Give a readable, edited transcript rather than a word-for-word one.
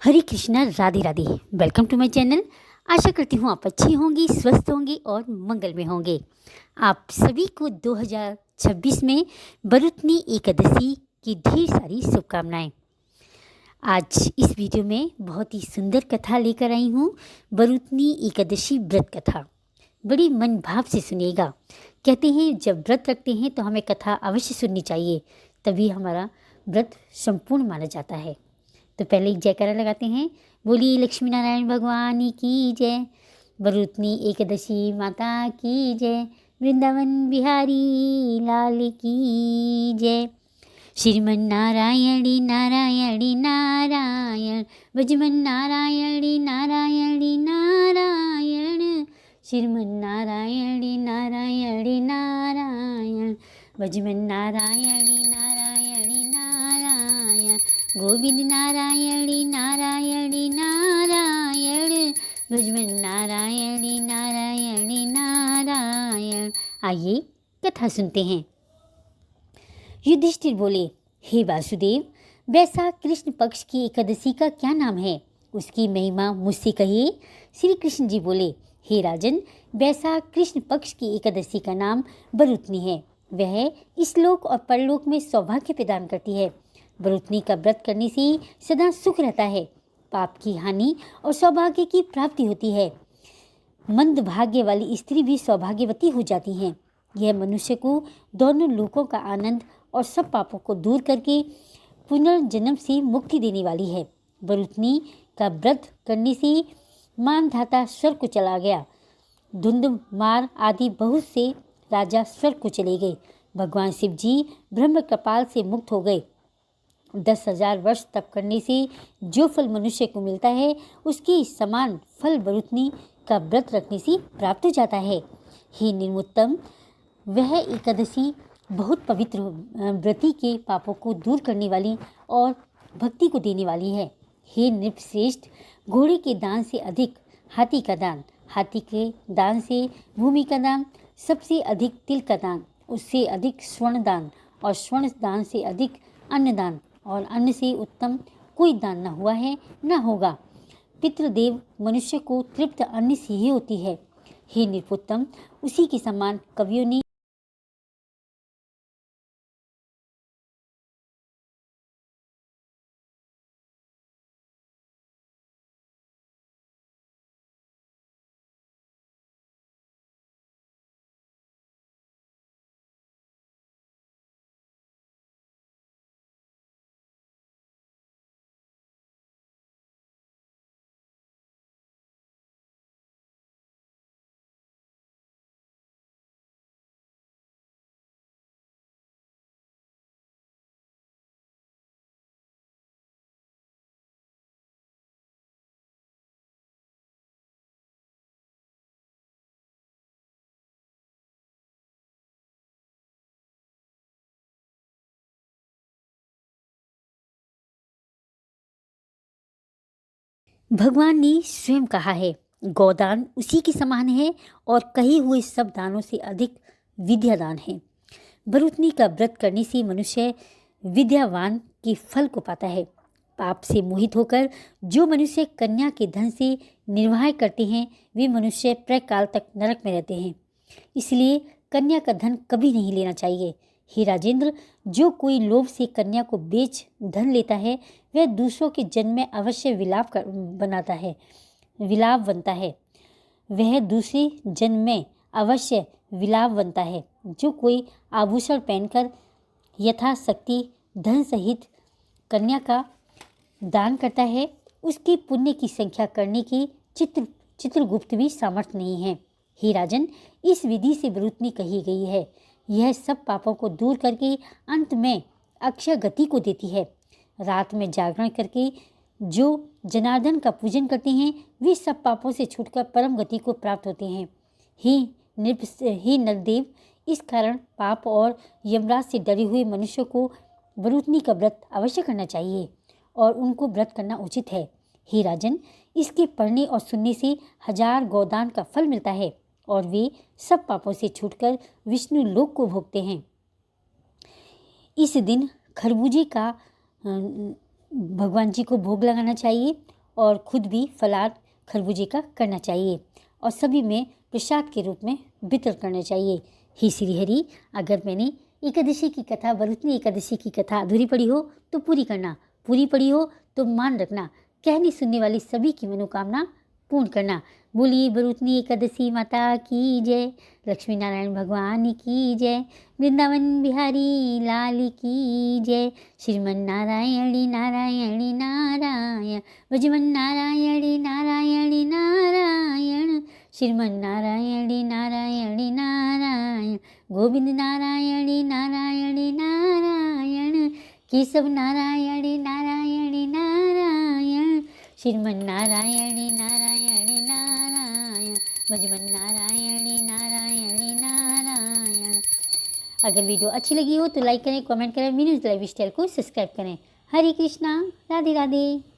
Hare Krishna, Radhe Radhe. Welcome to my channel. आशा करती हूँ आप अच्छी होंगी, स्वस्थ होंगी और मंगल में होंगे। आप सभी को 2026 में बरुतनी एकादशी की ढेर सारी शुभकामनाएं। आज इस वीडियो में बहुत ही सुंदर कथा लेकर आई हूँ। बरुतनी एकादशी व्रत कथा बड़ी मन भाव से सुनिएगा। कहते हैं जब व्रत रखते हैं तो हमें कथा अवश्य सुननी चाहिए, तभी हमारा व्रत संपूर्ण माना जाता है। तो पहले एक जयकारा लगाते हैं। बोलिए लक्ष्मी नारायण भगवान की जय, बरुतनी एकादशी माता की जय, वृंदावन बिहारी लाल की जय। श्रीमन नारायणी नारायणी नारायण, भजमन नारायणी नारायणी नारायण, श्रीमन नारायणी नारायणी नारायण, भजमन नारायणी नारायणी नारायण, गोविंद नारायणी नारायणी नारायण, भजमन नारायणी नारायणी नारायण। आइए कथा सुनते हैं। युधिष्ठिर बोले, हे वासुदेव, वैशाख कृष्ण पक्ष की एकादशी का क्या नाम है? उसकी महिमा मुझसे कहिए। श्री कृष्ण जी बोले, हे राजन, वैशाख कृष्ण पक्ष की एकादशी का नाम बरुतनी है। वह इस लोक और परलोक में सौभाग्य प्रदान करती है। बरुतनी का व्रत करने से सदा सुख रहता है, पाप की हानि और सौभाग्य की प्राप्ति होती है। मंद भाग्य वाली स्त्री भी सौभाग्यवती हो जाती हैं। यह मनुष्य को दोनों लोकों का आनंद और सब पापों को दूर करके पुनर्जन्म से मुक्ति देने वाली है। बरुतनी का व्रत करने से मानधाता स्वर्ग को चला गया। धुंध मार आदि बहुत से राजा स्वर्ग को चले गए। भगवान शिव जी ब्रह्म कपाल से मुक्त हो गए। 10,000 वर्ष तप करने से जो फल मनुष्य को मिलता है, उसकी समान फल बरुतनी का व्रत रखने से प्राप्त हो जाता है। हे निर्मोत्तम, वह एकादशी बहुत पवित्र व्रती के पापों को दूर करने वाली और भक्ति को देने वाली है। हे नृपश्रेष्ठ, घोड़े के दान से अधिक हाथी का दान, हाथी के दान से भूमि का दान, सबसे अधिक तिल का दान, उससे अधिक स्वर्ण दान और स्वर्ण दान से अधिक अन्न दान और अन्न से उत्तम कोई दान न हुआ है न होगा। पितृदेव मनुष्य को तृप्त अन्न से ही होती है। हे नृपोत्तम, उसी के समान कवियों ने भगवान ने स्वयं कहा है, गौदान उसी के समान है और कहे हुए सब दानों से अधिक विद्यादान है। बरुतनी का व्रत करने से मनुष्य विद्यावान के फल को पाता है। पाप से मोहित होकर जो मनुष्य कन्या के धन से निर्वाह करते हैं, वे मनुष्य प्रकाल तक नरक में रहते हैं। इसलिए कन्या का धन कभी नहीं लेना चाहिए। हे राजेंद्र, जो कोई लोभ से कन्या को बेच धन लेता है, वह दूसरों के जन्म में अवश्य विलाप बनता है। वह दूसरे जन्म में अवश्य विलाप बनता है। जो कोई आभूषण पहनकर यथाशक्ति धन सहित कन्या का दान करता है, उसके पुण्य की संख्या करने की चित्रगुप्त भी सामर्थ्य नहीं है। हे राजन, इस विधि से बरुतनी कही गई है। यह सब पापों को दूर करके अंत में अक्षय गति को देती है। रात में जागरण करके जो जनार्दन का पूजन करते हैं, वे सब पापों से छूटकर परम गति को प्राप्त होते हैं। हे नरदेव, इस कारण पाप और यमराज से डरे हुए मनुष्य को बरुतनी का व्रत अवश्य करना चाहिए और उनको व्रत करना उचित है। हे राजन, इसके पढ़ने और सुनने से 1000 गोदान का फल मिलता है और वे सब पापों से छूटकर विष्णु लोक को भोगते हैं। इस दिन खरबूजे का भगवान जी को भोग लगाना चाहिए और खुद भी फलार खरबूजे का करना चाहिए और सभी में प्रसाद के रूप में वितरण करना चाहिए। हे श्री हरि, अगर मैंने एकादशी की कथा, बरुतनी एकादशी की कथा अधूरी पढ़ी हो तो पूरी करना, पूरी पढ़ी हो तो मान रखना, कहनी सुनने वाली सभी की मनोकामना पूर्ण करना। बोलिए बरुतनी एकादशी माता की जय, लक्ष्मी नारायण भगवान की जय, वृंदावन बिहारी लाल की जय। श्रीमन नारायणी नारायणी नारायण, भजमन नारायणी नारायणी नारायण, श्रीमन नारायणी नारायणी नारायण, गोविंद नारायणी नारायणी नारायण, केशव नारायणी नारायणी नारायण, श्रीमन नारायणी नारायणी नारायण, भजमन नारायणी नारायणी नारायण। अगर वीडियो अच्छी लगी हो तो लाइक करें, कमेंट करें, मीनूज लाइफ स्टाइल को सब्सक्राइब करें। हरे कृष्णा, राधे राधे।